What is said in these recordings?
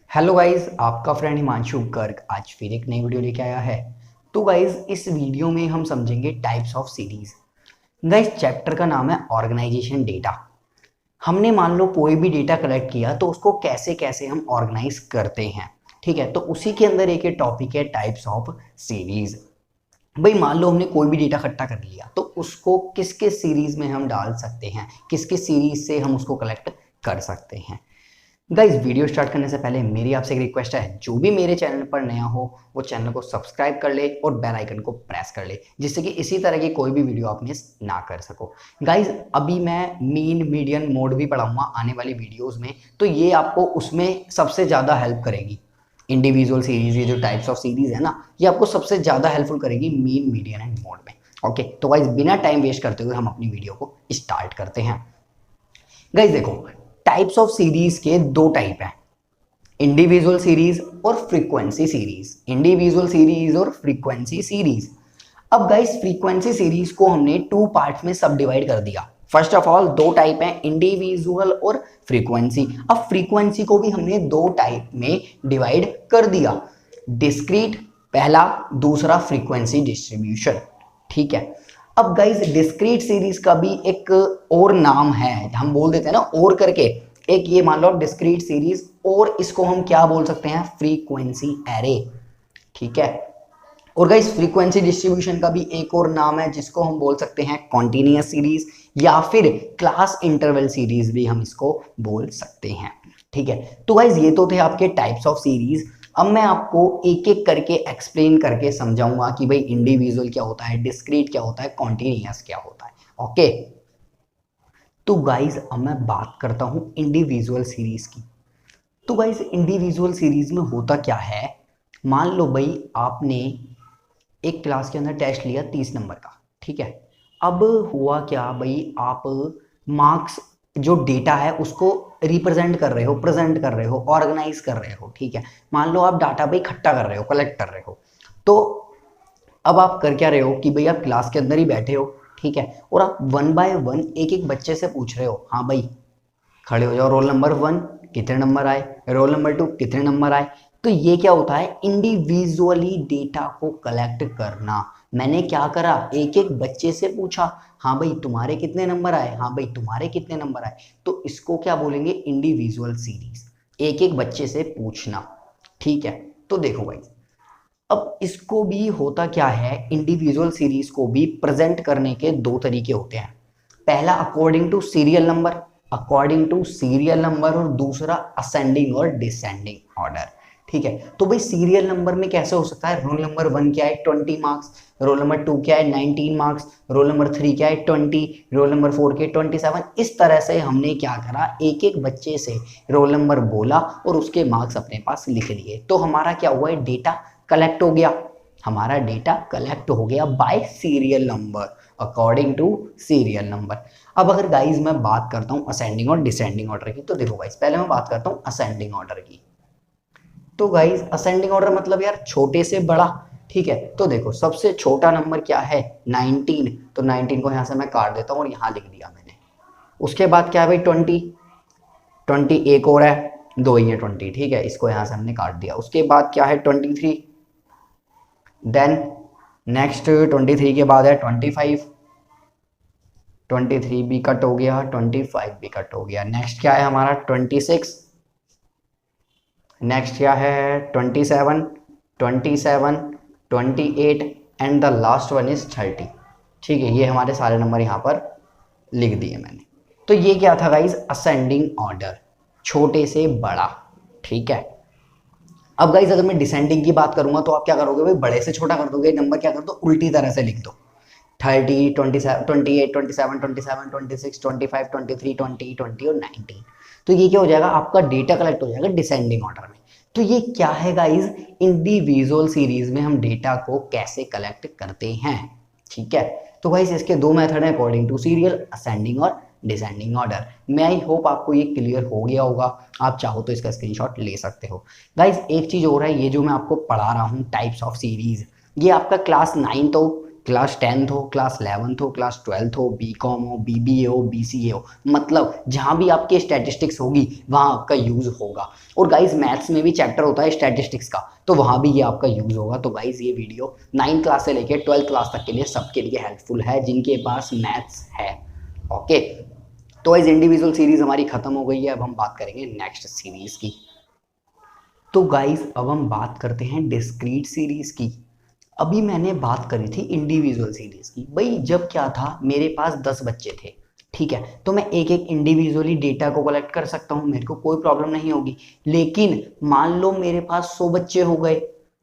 Hello guys, आपका friend Himanshu Garg आज फिर एक नई वीडियो लेके आया है। तो गाइस, इस वीडियो में हम समझेंगे types of series. Guys, chapter का नाम है ऑर्गेनाइजेशन डेटा। हमने मान लो कोई भी डेटा कलेक्ट किया तो उसको कैसे कैसे हम ऑर्गेनाइज करते हैं। ठीक है, तो उसी के अंदर एक टॉपिक है टाइप्स ऑफ सीरीज। भाई मान लो हमने कोई भी डेटा इकट्ठा कर लिया तो उसको किस किस सीरीज में हम डाल सकते हैं, किस किस सीरीज से हम उसको कलेक्ट कर सकते हैं। गाइज, वीडियो स्टार्ट करने से पहले मेरी आपसे एक रिक्वेस्ट है, जो भी मेरे चैनल पर नया हो वो चैनल को सब्सक्राइब कर ले और बेल आइकन को प्रेस कर ले, जिससे कि इसी तरह की कोई भी वीडियो आप मिस ना कर सको। गाइज, अभी मैं मीन मीडियन मोड भी पढ़ाऊंगा आने वाली वीडियोस में, तो ये आपको उसमें सबसे ज़्यादा हेल्प करेगी। इंडिविजुअल सीरीज, ये जो टाइप्स ऑफ सीरीज है ना, ये आपको सबसे ज़्यादा हेल्पफुल करेगी मीन मीडियन एंड मोड में। ओके, तो गाइज बिना टाइम वेस्ट करते हुए हम अपनी वीडियो को स्टार्ट करते हैं। गाइज देखो, टाइप्स ऑफ सीरीज के दो टाइप हैं, इंडिविजुअल सीरीज और फ्रीक्वेंसी सीरीज। इंडिविजुअल सीरीज और फ्रीक्वेंसी सीरीज। अब गाइस, फ्रीक्वेंसी सीरीज को हमने टू पार्ट्स में सब डिवाइड कर दिया। फर्स्ट ऑफ ऑल दो टाइप हैं, इंडिविजुअल और फ्रीक्वेंसी। अब फ्रीक्वेंसी को भी हमने दो टाइप में डिवाइड कर दिया, डिस्क्रीट पहला, दूसरा फ्रीक्वेंसी डिस्ट्रीब्यूशन। ठीक है, अब गाइस डिस्क्रीट सीरीज का भी एक और नाम है, हम बोल देते हैं ना और करके, एक ये मान लो डिस्क्रीट सीरीज, और इसको हम क्या बोल सकते हैं, फ्रीक्वेंसी एरे। ठीक है, और गाइस फ्रीक्वेंसी डिस्ट्रीब्यूशन का भी एक और नाम है जिसको हम बोल सकते हैं कॉन्टिन्यूअस सीरीज, या फिर क्लास इंटरवल सीरीज भी हम इसको बोल सकते हैं। ठीक है, तो गाइस ये तो थे आपके टाइप्स ऑफ सीरीज। अब मैं आपको एक एक करके एक्सप्लेन करके समझाऊंगा कि भाई इंडिविजुअल क्या होता है, डिस्क्रीट क्या होता है, कॉन्टिन्यूअस क्या होता है। ओके, तो गाइस अब मैं बात करता हूं इंडिविजुअल सीरीज की। तो गाइस इंडिविजुअल सीरीज में होता क्या है, मान लो भाई आपने एक क्लास के अंदर टेस्ट लिया 30 नंबर का। ठीक है, अब हुआ क्या भाई, आप मार्क्स जो डेटा है उसको रिप्रेजेंट कर रहे हो, प्रेजेंट कर रहे हो, ऑर्गेनाइज कर रहे हो। ठीक है, मान लो आप डाटा भाई इकट्ठा कर रहे हो, कलेक्ट कर रहे हो। तो अब आप कर क्या रहे हो कि भाई आप क्लास के अंदर ही बैठे हो, ठीक है, और आप वन बाय वन एक एक बच्चे से पूछ रहे हो, हाँ भाई खड़े हो जाओ, रोल नंबर 1 कितने नंबर आए, रोल नंबर 2 कितने नंबर आए। तो ये क्या होता है, इंडिविजुअली डेटा को कलेक्ट करना। मैंने क्या करा, एक एक बच्चे से पूछा, हाँ भाई तुम्हारे कितने नंबर आए, हाँ भाई तुम्हारे कितने नंबर आए। तो इसको क्या बोलेंगे, इंडिविजुअल सीरीज, एक एक बच्चे से पूछना। ठीक है, तो देखो भाई, अब इसको भी होता क्या है, इंडिविजुअल सीरीज को भी प्रेजेंट करने के दो तरीके होते हैं। पहला अकॉर्डिंग टू सीरियल नंबर, और दूसरा असेंडिंग और डिसेंडिंग ऑर्डर। ठीक है, तो भाई सीरियल नंबर में कैसे हो सकता है, रोल नंबर 1 क्या है 20 मार्क्स, रोल नंबर 2 क्या है 19 मार्क्स, रोल नंबर 3 क्या है 20, रोल नंबर 4 के 27। इस तरह से हमने क्या करा, एक एक बच्चे से रोल नंबर बोला और उसके मार्क्स अपने पास लिख लिए। तो हमारा क्या हुआ है, डेटा कलेक्ट हो गया, हमारा डेटा कलेक्ट हो गया by serial number, according to serial number. अब अगर गाइज मैं बात करता हूँ असेंडिंग और डिसेंडिंग ऑर्डर की, तो देखो गाइज पहले मैं बात करता हूँ असेंडिंग ऑर्डर की। तो गाइज असेंडिंग ऑर्डर मतलब यार छोटे से बड़ा। ठीक है, तो देखो सबसे छोटा नंबर क्या है 19, तो 19 को यहाँ से मैं काट देता हूँ और यहाँ लिख दिया मैंने। उसके बाद क्या है भाई 20, 20 एक और है, दो ही है 20। ठीक है, इसको यहाँ से हमने काट दिया। उसके बाद क्या है 23, देन नेक्स्ट 23 के बाद है 25, 23 भी कट हो गया, 25 भी कट हो गया। नेक्स्ट क्या है हमारा 26, नेक्स्ट क्या है 27, 27, 28 and the last one is 30। ठीक है, ये हमारे सारे नंबर यहाँ पर लिख दिए मैंने। तो ये क्या था गाइज, असेंडिंग ऑर्डर, छोटे से बड़ा। ठीक है, अब गाइज अगर मैं डिसेंडिंग की बात करूंगा तो आप क्या करोगे भाई, बड़े से छोटा कर दोगे, नंबर क्या कर दो उल्टी तरह से लिख दो, 30, 27, 28, 27, 27, 26, 25, 23, 20, 20 और 19। तो ये क्या हो जाएगा, आपका डेटा कलेक्ट हो जाएगा डिसेंडिंग ऑर्डर में। तो ये क्या है गाइज, इंडिविजुअल सीरीज में हम डेटा को कैसे कलेक्ट करते हैं। ठीक है, तो गाइज इसके दो मेथड हैं, अकॉर्डिंग टू सीरियल, असेंडिंग और डिसेंडिंग ऑर्डर। मैं आई होप आपको ये क्लियर हो गया होगा, आप चाहो तो इसका स्क्रीनशॉट ले सकते हो। गाइज एक चीज और है, ये जो मैं आपको पढ़ा रहा हूँ टाइप्स ऑफ सीरीज, ये आपका क्लास 9 तो क्लास 10th हो, क्लास 11th हो, क्लास 12th हो, बीकॉम हो, बीबीए हो, बीसीए हो, मतलब जहां भी आपकी स्टैटिस्टिक्स होगी वहां आपका यूज होगा। और गाइज मैथ्स में भी चैप्टर होता है स्टैटिस्टिक्स का, तो वहां भी ये आपका यूज होगा। तो गाइज ये वीडियो 9th क्लास से लेकर 12th क्लास तक के लिए सबके लिए हेल्पफुल है जिनके पास मैथ्स है। ओके, तो गाइज इंडिविजुअल सीरीज हमारी खत्म हो गई है, अब हम बात करेंगे नेक्स्ट सीरीज की। तो गाइज अब हम बात करते हैं डिस्क्रीट सीरीज की। अभी मैंने बात करी थी इंडिविजुअल सीरीज की। भाई जब क्या था, मेरे पास 10 बच्चे थे, ठीक है, तो मैं एक एक इंडिविजुअली डेटा को कलेक्ट कर सकता हूँ, मेरे को कोई प्रॉब्लम नहीं होगी। लेकिन मान लो मेरे पास 100 बच्चे हो गए,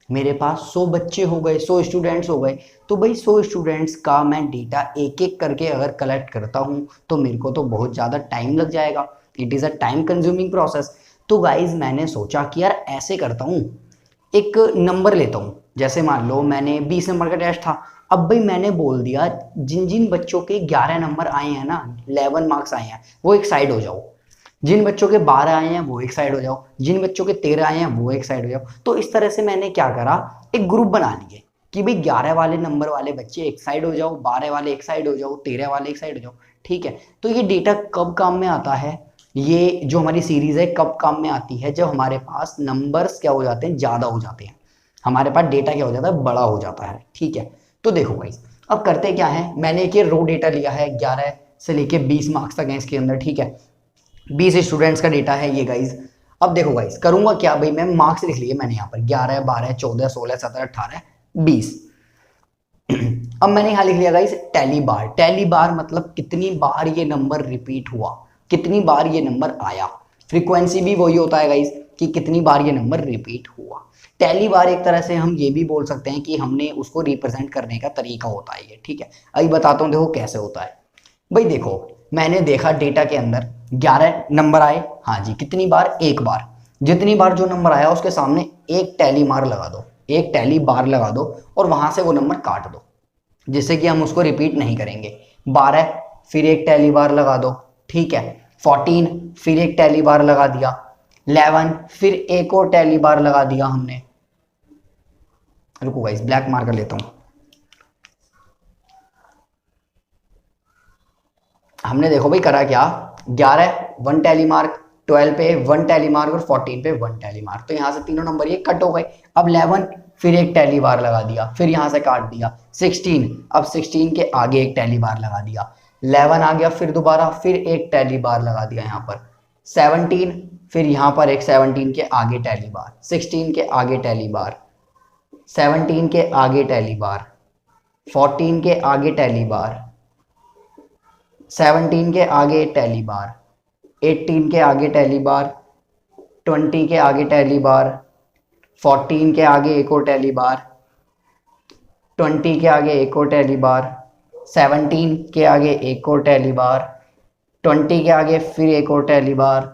मेरे पास 100 बच्चे हो गए, 100 स्टूडेंट्स हो गए, तो भाई 100 स्टूडेंट्स का मैं डेटा एक एक करके अगर कलेक्ट करता हूँ तो मेरे को तो बहुत ज़्यादा टाइम लग जाएगा। It is a time consuming process. तो गाइज मैंने सोचा कि यार ऐसे करता हूँ, एक नंबर लेता हूँ। जैसे मान लो मैंने 20 नंबर का टेस्ट था, अब भाई मैंने बोल दिया जिन जिन बच्चों के 11 नंबर आए हैं ना, 11 मार्क्स आए हैं, वो एक साइड हो जाओ। जिन बच्चों के 12 आए हैं वो एक साइड हो जाओ, जिन बच्चों के 13 आए हैं वो एक साइड हो जाओ। तो इस तरह से मैंने क्या करा, एक ग्रुप बना लिए कि भाई 11 वाले नंबर वाले बच्चे एक साइड हो जाओ, 12 वाले एक साइड हो जाओ, 13 वाले एक साइड हो जाओ। ठीक है, तो ये डेटा कब काम में आता है, ये जो हमारी सीरीज है कब काम में आती है, जब हमारे पास नंबर्स क्या हो जाते हैं, ज्यादा हो जाते हैं, हमारे पास डेटा क्या हो जाता है, बड़ा हो जाता है। ठीक है, तो देखो गाइस अब करते क्या है, मैंने एक रो डेटा लिया है, 11 से लेके 20 मार्क्स तक है इसके अंदर। ठीक है, 20 स्टूडेंट्स का डेटा है ये गाइज। अब देखो गाइज करूंगा क्या, भाई मैं मार्क्स लिख लिए मैंने यहाँ पर 11, 12, 14, 16, 17, 18, 20। अब मैंने यहां लिख लिया गाइस टैली बार। टैली बार मतलब कितनी बार ये नंबर रिपीट हुआ, कितनी बार ये नंबर आया। फ्रीक्वेंसी भी वही होता है गाइस कि कितनी बार ये नंबर रिपीट हुआ। टैली बार एक तरह से हम ये भी बोल सकते हैं कि हमने उसको रिप्रेजेंट करने का तरीका होता है ये। ठीक है, अभी बताता हूँ देखो कैसे होता है। भाई देखो मैंने देखा डेटा के अंदर 11 नंबर आए, हाँ जी, कितनी बार, एक बार। जितनी बार जो नंबर आया उसके सामने एक टैली मार लगा दो, एक टैली बार लगा दो, और वहां से वो नंबर काट दो, जिससे कि हम उसको रिपीट नहीं करेंगे। 12 फिर एक टैली बार लगा दो, ठीक है। 14 फिर एक टैली बार लगा दिया। 11 फिर एक और टैली बार लगा दिया हमने। रुको गाइस ब्लैक मार्कर लेता हूं। हमने देखो भाई करा क्या, 11 1 टैली मार्क, 12 पे 1 टैली मार्क और 14 पे 1 टैली मार्क, तो यहां से तीनों नंबर ये कट हो गए। अब 11 फिर एक टैली बार लगा दिया, फिर यहां से काट दिया। 16 अब 16 के आगे एक टैली बार लगा दिया। 11 आ गया, फिर दोबारा फिर एक टैली बार लगा दिया यहाँ पर। 17 फिर यहाँ पर एक 17 के आगे टैली बार, 16 के आगे टैली बार, 17 के आगे टैली बार, 14 के आगे टैली बार, 17 के आगे टैली बार, 18 के आगे टैली बार, 20 के आगे टैली बार, 14 के आगे एक और टैली बार, 20 के आगे एक और टैली बार, 17 के आगे एक और टैली बार, 20 के आगे फिर एक और टैली बार।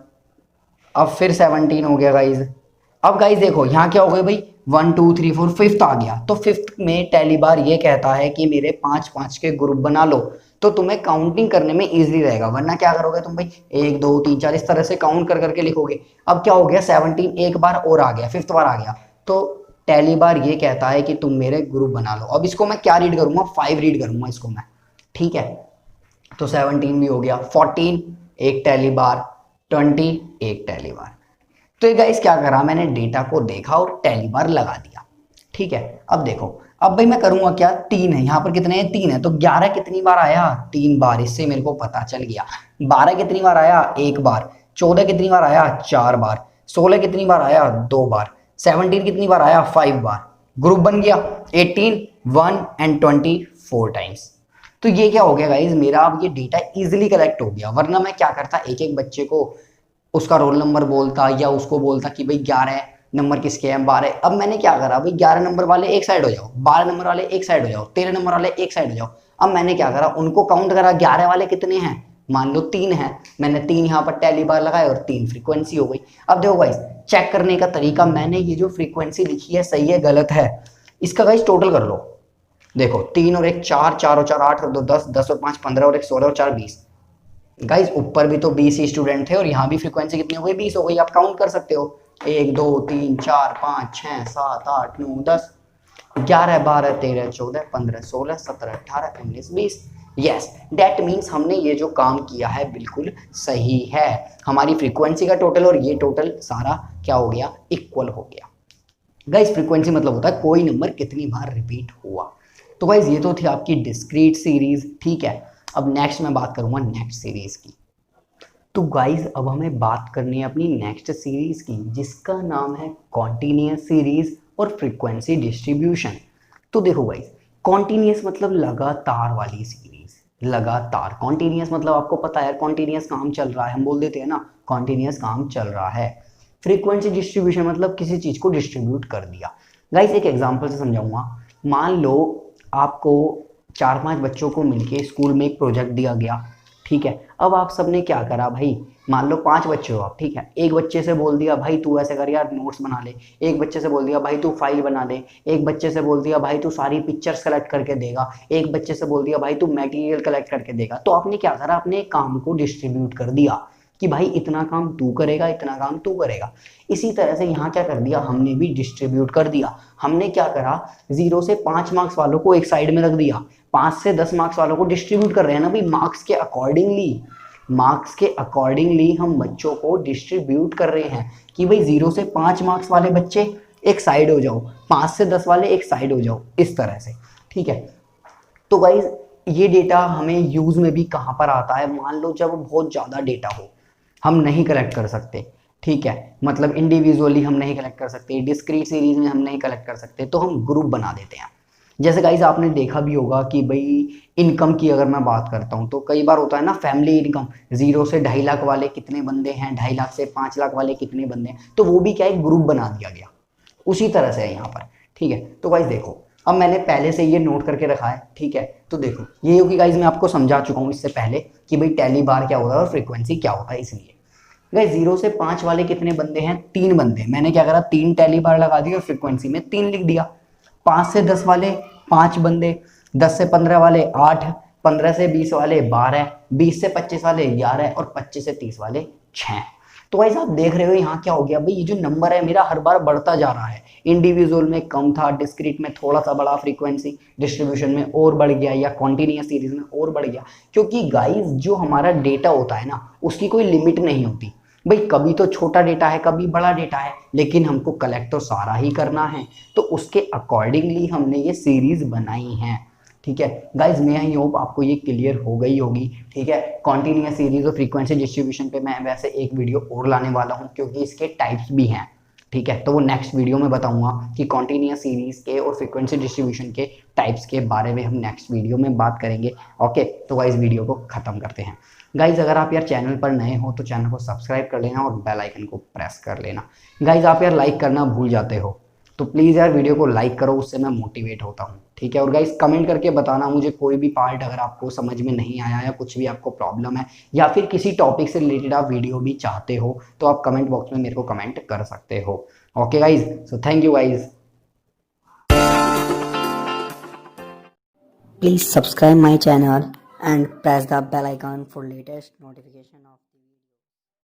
अब फिर 17 हो गया गाइज। अब गाइज देखो यहाँ क्या हो गया भाई, 1 2 3 4 फिफ्थ आ गया। तो फिफ्थ में टैली बार ये कहता है कि मेरे 5 5 के ग्रुप बना लो, तो तुम्हें काउंटिंग करने में इजीली रहेगा। वरना क्या करोगे तुम भाई, 1 2 3 4 इस तरह से काउंट कर करके लिखोगे। अब क्या हो गया, 17 एक बार और आ गया, फिफ्थ बार आ गया, तो टैली बार ये कहता है कि तुम मेरे ग्रुप बना लो। अब इसको मैं क्या रीड करूंगा, 5 रीड करूंगा इसको मैं। ठीक है, तो 17 भी हो गया, 14 एक टैली बार, 20 एक टैली बार। तो ये गाइस क्या करा, मैंने डेटा को देखा और टैली बार लगा दिया। ठीक है, अब देखो, अब भाई मैं करूंगा क्या, 3 है यहाँ पर, कितने हैं, 3 है, तो 11 कितनी बार आया, 3 बार, इससे मेरे को पता चल गया। 12 कितनी बार आया, 1 बार। 14 कितनी बार आया, 4 बार। 16 कितनी बार आया, 2 बार। 17 कितनी बार आया, 5 बार। ग्रुप बन गया 18 1 एंड 20 4 टाइम्स। तो ये क्या हो गया गाइज, मेरा अब ये डेटा इजिली कलेक्ट हो गया। वरना मैं क्या करता, एक एक बच्चे को उसका रोल नंबर बोलता, या उसको बोलता कि भाई 11 नंबर किसके हैं, 12। अब मैंने क्या करा भाई, 11 नंबर वाले एक साइड हो जाओ, 12 नंबर वाले एक साइड हो जाओ, 13 नंबर वाले एक साइड हो जाओ। अब मैंने क्या करा, उनको काउंट करा, 11 वाले कितने हैं, मान लो 3 है, मैंने 3 यहाँ पर टैली बार लगाए और 3 फ्रीक्वेंसी हो गई। अब देखो गाइस चेक करने का तरीका, मैंने ये जो फ्रीक्वेंसी लिखी है सही है गलत है, इसका गाइस टोटल कर लो। देखो 3 और 1 4, 4 और 4 8 और 2 10, 10 और 5 15 और 1 16 और 4 20। गाइज ऊपर भी तो 20 ही स्टूडेंट थे और यहाँ भी फ्रीक्वेंसी कितनी हो गई, 20 हो गई। आप काउंट कर सकते हो, 1 2 3 4 5 6 7 8 9 10। 11 12 13 14 15 16 17 18 19 20। यस, डेट मीन्स हमने ये जो काम किया है बिल्कुल सही है। हमारी फ्रीक्वेंसी का टोटल और ये टोटल सारा क्या हो गया, इक्वल हो गया। गाइस फ्रीक्वेंसी मतलब होता है कोई नंबर कितनी बार रिपीट हुआ। तो गाइस ये तो थी आपकी डिस्क्रीट सीरीज, ठीक है। अब नेक्स्ट मैं बात करूंगा नेक्स्ट सीरीज की। तो गाइस अब हमें बात करनी है अपनी नेक्स्ट सीरीज की, जिसका नाम है कॉन्टिन्यूअस सीरीज और फ्रीक्वेंसी डिस्ट्रीब्यूशन। तो देखो गाइस, कॉन्टिन्यूअस मतलब लगातार वाली सीरीज, लगातार। कॉन्टिन्यूअस मतलब आपको पता है कॉन्टिन्यूअस काम चल रहा है, हम बोल देते हैं ना कॉन्टिन्यूअस काम चल रहा है। फ्रीक्वेंसी डिस्ट्रीब्यूशन मतलब किसी चीज को डिस्ट्रीब्यूट कर दिया। गाइस एक एग्जांपल से समझाऊंगा। मान लो आपको 4-5 बच्चों को मिलके स्कूल में एक प्रोजेक्ट दिया गया, ठीक है। अब आप सबने क्या करा भाई, मान लो 5 बच्चे हो आप, ठीक है। एक बच्चे से बोल दिया भाई तू ऐसे कर यार नोट्स बना ले, एक बच्चे से बोल दिया भाई तू फाइल बना ले, एक बच्चे से बोल दिया भाई तू सारी पिक्चर्स कलेक्ट करके देगा, एक बच्चे से बोल दिया भाई तू मटेरियल कलेक्ट करके देगा। तो आपने क्या करा, अपने काम को डिस्ट्रीब्यूट कर दिया कि भाई इतना काम तू करेगा, इतना काम तू करेगा। इसी तरह से यहाँ क्या कर दिया, हमने भी डिस्ट्रीब्यूट कर दिया। हमने क्या करा, 0 से 5 मार्क्स वालों को एक साइड में रख दिया, 5 से 10 मार्क्स वालों को डिस्ट्रीब्यूट कर रहे हैं ना भाई, मार्क्स के अकॉर्डिंगली हम बच्चों को डिस्ट्रीब्यूट कर रहे हैं कि भाई 0 से 5 मार्क्स वाले बच्चे एक साइड हो जाओ, 5 से 10 वाले एक साइड हो जाओ, इस तरह से, ठीक है। तो गाइज ये डेटा हमें यूज में भी कहाँ पर आता है, मान लो जब बहुत ज़्यादा डेटा हो, हम नहीं कलेक्ट कर सकते, ठीक है। मतलब इंडिविजुअली हम नहीं कलेक्ट कर सकते, डिस्क्रीट सीरीज में हम नहीं कलेक्ट कर सकते, तो हम ग्रुप बना देते हैं। जैसे गाइज आपने देखा भी होगा कि भाई इनकम की अगर मैं बात करता हूँ तो कई बार होता है ना फैमिली इनकम, 0 से 2.5 लाख वाले कितने बंदे हैं, 2.5 लाख से 5 लाख वाले कितने बंदे हैं, तो वो भी क्या एक ग्रुप बना दिया गया। उसी तरह से है यहाँ पर, ठीक है। तो गाइज देखो, अब मैंने पहले से ये नोट करके रखा है, ठीक है। तो देखो ये होगी गाइज, मैं आपको समझा चुका हूँ इससे पहले कि भाई टैली बार क्या होता है और फ्रीक्वेंसी क्या होता है। इसलिए गाइज 0 से 5 वाले कितने बंदे हैं, 3 बंदे। मैंने क्या करा, 3 टैली बार लगा दिया और फ्रीक्वेंसी में 3 लिख दिया। 5 से 10 वाले 5 बंदे, 10 से 15 वाले 8, 15 से 20 वाले 12, 20 से 25 वाले 11 और 25 से 30 वाले 6। तो गाइस आप देख रहे हो यहाँ क्या हो गया भाई, ये जो नंबर है मेरा हर बार बढ़ता जा रहा है। इंडिविजुअल में कम था, डिस्क्रीट में थोड़ा सा बड़ा, फ्रीक्वेंसी डिस्ट्रीब्यूशन में और बढ़ गया, या कॉन्टिन्यूअस सीरीज में और बढ़ गया। क्योंकि गाइस जो हमारा डेटा होता है ना उसकी कोई लिमिट नहीं होती भाई, कभी तो छोटा डेटा है कभी बड़ा डेटा है, लेकिन हमको कलेक्ट तो सारा ही करना है, तो उसके अकॉर्डिंगली हमने ये सीरीज बनाई है, ठीक है। गाइज मैं आई होप आपको ये क्लियर हो गई होगी, ठीक है। कॉन्टिन्यूअस सीरीज और फ्रीक्वेंसी डिस्ट्रीब्यूशन पे मैं वैसे एक वीडियो और लाने वाला हूँ क्योंकि इसके टाइप्स भी हैं, ठीक है। तो वो नेक्स्ट वीडियो में बताऊंगा कि कॉन्टिन्यूअस सीरीज के और फ्रीक्वेंसी डिस्ट्रीब्यूशन के टाइप्स के बारे में हम नेक्स्ट वीडियो में बात करेंगे। ओके, तो गाइज वीडियो को खत्म करते हैं। गाइज अगर आप यार चैनल पर नए हो तो चैनल को सब्सक्राइब कर लेना और बेल आइकन को प्रेस कर लेना। गाइज आप यार लाइक करना भूल जाते हो, तो प्लीज़ यार वीडियो को लाइक करो, उससे मैं मोटिवेट होता हूँ, ठीक है। और गाइस कमेंट करके बताना मुझे कोई भी पार्ट अगर आपको समझ में नहीं आया या कुछ भी आपको प्रॉब्लम है, या फिर किसी टॉपिक से रिलेटेड आप वीडियो भी चाहते हो तो आप कमेंट बॉक्स में मेरे को कमेंट कर सकते हो। Okay guys, so thank you guys. Please subscribe my channel and press the bell icon for latest notification of